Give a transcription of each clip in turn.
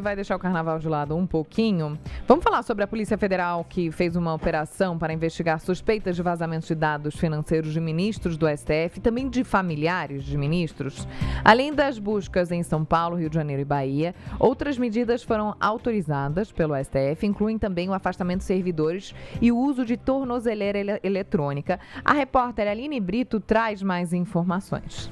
Vai deixar o carnaval de lado um pouquinho. Vamos falar sobre a Polícia Federal, que fez uma operação para investigar suspeitas de vazamentos de dados financeiros de ministros do STF, também de familiares de ministros. Além das buscas em São Paulo, Rio de Janeiro e Bahia, outras medidas foram autorizadas pelo STF, incluem também o afastamento de servidores e o uso de tornozeleira eletrônica. A repórter Aline Brito traz mais informações.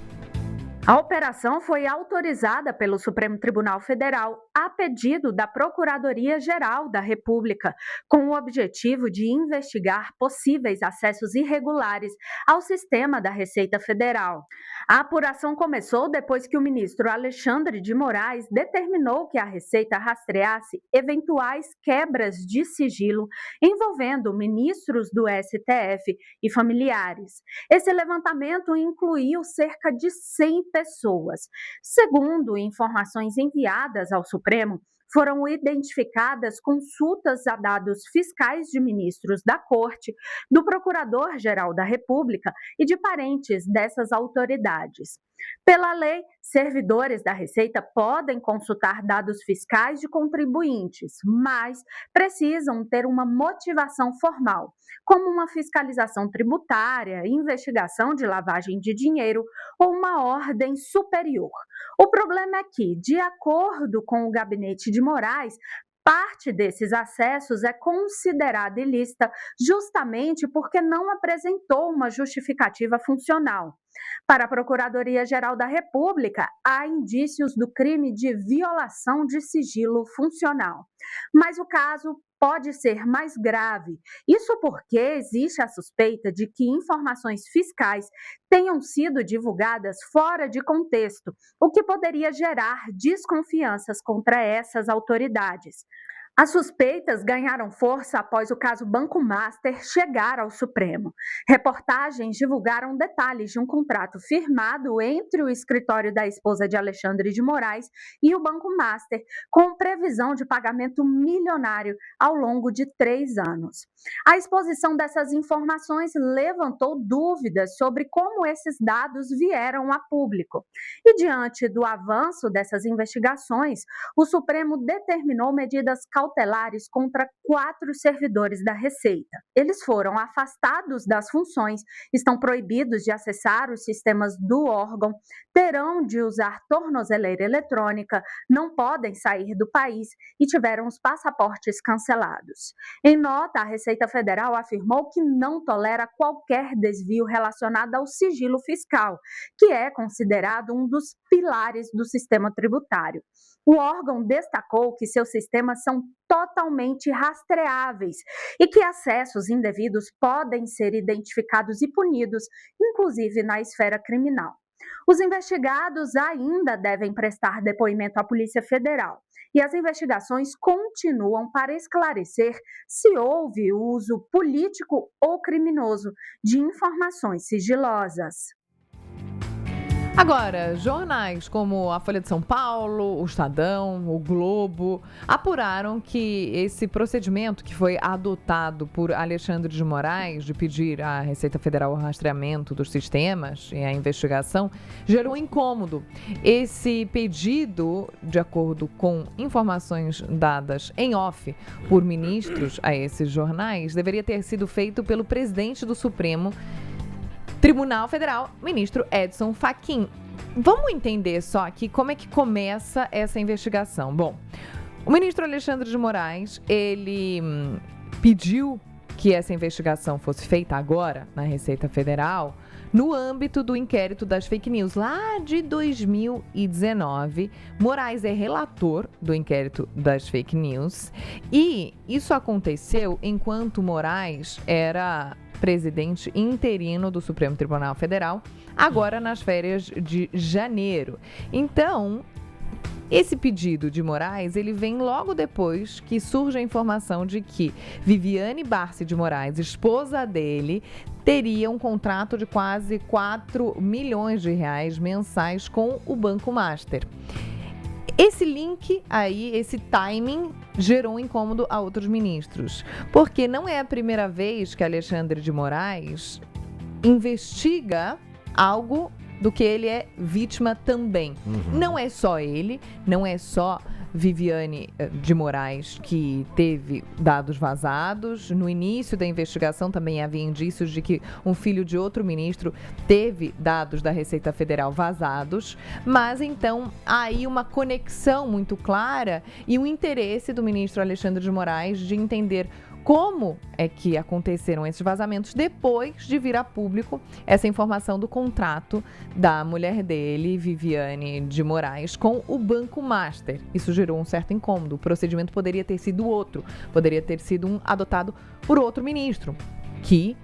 A operação foi autorizada pelo Supremo Tribunal Federal a pedido da Procuradoria-Geral da República, com o objetivo de investigar possíveis acessos irregulares ao sistema da Receita Federal. A apuração começou depois que o ministro Alexandre de Moraes determinou que a Receita rastreasse eventuais quebras de sigilo envolvendo ministros do STF e familiares. Esse levantamento incluiu cerca de 100 pessoas. Segundo informações enviadas ao Supremo, foram identificadas consultas a dados fiscais de ministros da Corte, do Procurador-Geral da República e de parentes dessas autoridades. Pela lei, servidores da Receita podem consultar dados fiscais de contribuintes, mas precisam ter uma motivação formal, como uma fiscalização tributária, investigação de lavagem de dinheiro ou uma ordem superior. O problema é que, de acordo com o gabinete de Moraes, parte desses acessos é considerada ilícita justamente porque não apresentou uma justificativa funcional. Para a Procuradoria-Geral da República, há indícios do crime de violação de sigilo funcional. Mas o caso pode ser mais grave. Isso porque existe a suspeita de que informações fiscais tenham sido divulgadas fora de contexto, o que poderia gerar desconfianças contra essas autoridades. As suspeitas ganharam força após o caso Banco Master chegar ao Supremo. Reportagens divulgaram detalhes de um contrato firmado entre o escritório da esposa de Alexandre de Moraes e o Banco Master, com previsão de pagamento milionário ao longo de 3 anos. A exposição dessas informações levantou dúvidas sobre como esses dados vieram a público. E diante do avanço dessas investigações, o Supremo determinou medidas cautelares contra 4 servidores da Receita. Eles foram afastados das funções, estão proibidos de acessar os sistemas do órgão, terão de usar tornozeleira eletrônica, não podem sair do país e tiveram os passaportes cancelados. Em nota, a Receita Federal afirmou que não tolera qualquer desvio relacionado ao sigilo fiscal, que é considerado um dos pilares do sistema tributário. O órgão destacou que seus sistemas são totalmente rastreáveis e que acessos indevidos podem ser identificados e punidos, inclusive na esfera criminal. Os investigados ainda devem prestar depoimento à Polícia Federal e as investigações continuam para esclarecer se houve uso político ou criminoso de informações sigilosas. Agora, jornais como a Folha de São Paulo, o Estadão, o Globo, apuraram que esse procedimento que foi adotado por Alexandre de Moraes de pedir à Receita Federal o rastreamento dos sistemas e a investigação gerou incômodo. Esse pedido, de acordo com informações dadas em off por ministros a esses jornais, deveria ter sido feito pelo presidente do Supremo Tribunal Federal, ministro Edson Fachin. Vamos entender só aqui como é que começa essa investigação. Bom, o ministro Alexandre de Moraes, ele pediu que essa investigação fosse feita agora na Receita Federal no âmbito do inquérito das fake news, lá de 2019. Moraes é relator do inquérito das fake news e isso aconteceu enquanto Moraes era presidente interino do Supremo Tribunal Federal, agora nas férias de janeiro. Então, esse pedido de Moraes, ele vem logo depois que surge a informação de que Viviane Barsi de Moraes, esposa dele, teria um contrato de quase 4 milhões de reais mensais com o Banco Master. Esse link aí, esse timing, gerou um incômodo a outros ministros, porque não é a primeira vez que Alexandre de Moraes investiga algo do que ele é vítima também. Não é só ele, não é só Viviane de Moraes, que teve dados vazados. No início da investigação também havia indícios de que um filho de outro ministro teve dados da Receita Federal vazados, mas então há aí uma conexão muito clara e um interesse do ministro Alexandre de Moraes de entender como é que aconteceram esses vazamentos depois de vir a público essa informação do contrato da mulher dele, Viviane de Moraes, com o Banco Master. Isso gerou um certo incômodo. O procedimento poderia ter sido outro, poderia ter sido adotado por outro ministro, que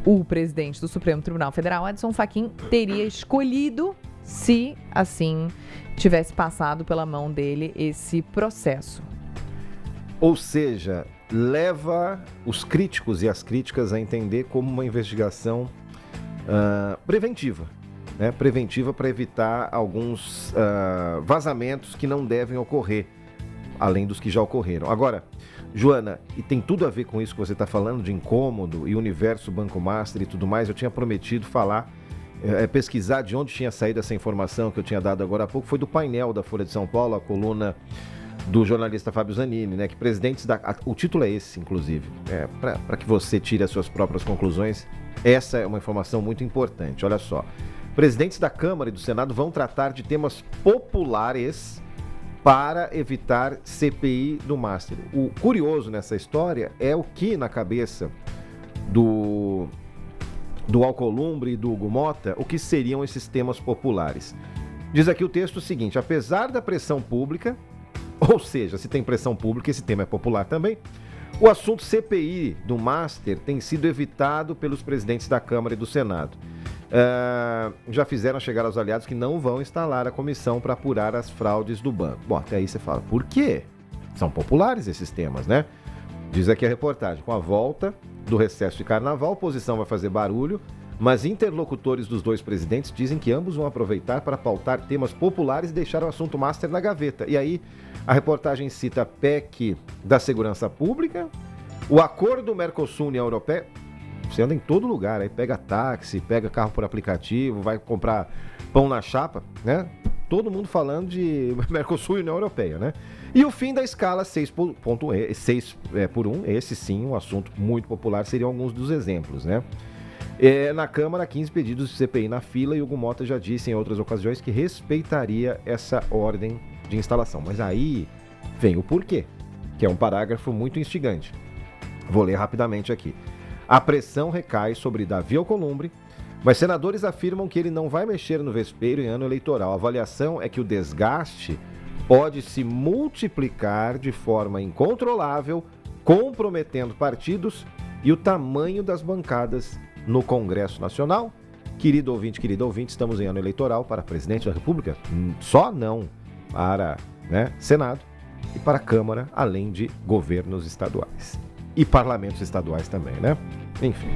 o presidente do Supremo Tribunal Federal, Edson Fachin, teria escolhido se, assim, tivesse passado pela mão dele esse processo. Ou seja, leva os críticos e as críticas a entender como uma investigação preventiva, né? Preventiva para evitar alguns vazamentos que não devem ocorrer, além dos que já ocorreram. Agora, Joana, e tem tudo a ver com isso que você está falando, de incômodo e universo Banco Master e tudo mais, eu tinha prometido falar, pesquisar de onde tinha saído essa informação que eu tinha dado agora há pouco, foi do painel da Folha de São Paulo, a coluna do jornalista Fábio Zanini, né, que presidentes o título é esse, inclusive, para que você tire as suas próprias conclusões. Essa é uma informação muito importante. Olha só, presidentes da Câmara e do Senado vão tratar de temas populares para evitar CPI do Master. O curioso nessa história é o que na cabeça do Alcolumbre e do Hugo Mota, o que seriam esses temas populares. Diz aqui o texto o seguinte: apesar da pressão pública, ou seja, se tem pressão pública, esse tema é popular também, o assunto CPI do Master tem sido evitado pelos presidentes da Câmara e do Senado. Já fizeram chegar aos aliados que não vão instalar a comissão para apurar as fraudes do banco. Bom, até aí você fala, por quê? São populares esses temas, né? Diz aqui a reportagem, com a volta do recesso de carnaval, a oposição vai fazer barulho, mas interlocutores dos dois presidentes dizem que ambos vão aproveitar para pautar temas populares e deixar o assunto Master na gaveta. E aí, a reportagem cita a PEC da Segurança Pública, o acordo do Mercosul-União Europeia. Você anda em todo lugar, aí pega táxi, pega carro por aplicativo, vai comprar pão na chapa, né? Todo mundo falando de Mercosul e União Europeia, né? E o fim da escala 6 por 1, esse sim, um assunto muito popular, seriam alguns dos exemplos, né? Na Câmara, 15 pedidos de CPI na fila e o Hugo Mota já disse em outras ocasiões que respeitaria essa ordem de instalação. Mas aí vem o porquê, que é um parágrafo muito instigante. Vou ler rapidamente aqui. A pressão recai sobre Davi Alcolumbre, mas senadores afirmam que ele não vai mexer no vespeiro em ano eleitoral. A avaliação é que o desgaste pode se multiplicar de forma incontrolável, comprometendo partidos e o tamanho das bancadas no Congresso Nacional. Querido ouvinte, estamos em ano eleitoral para presidente da República, só não para Senado e para Câmara, além de governos estaduais e parlamentos estaduais também, né? Enfim.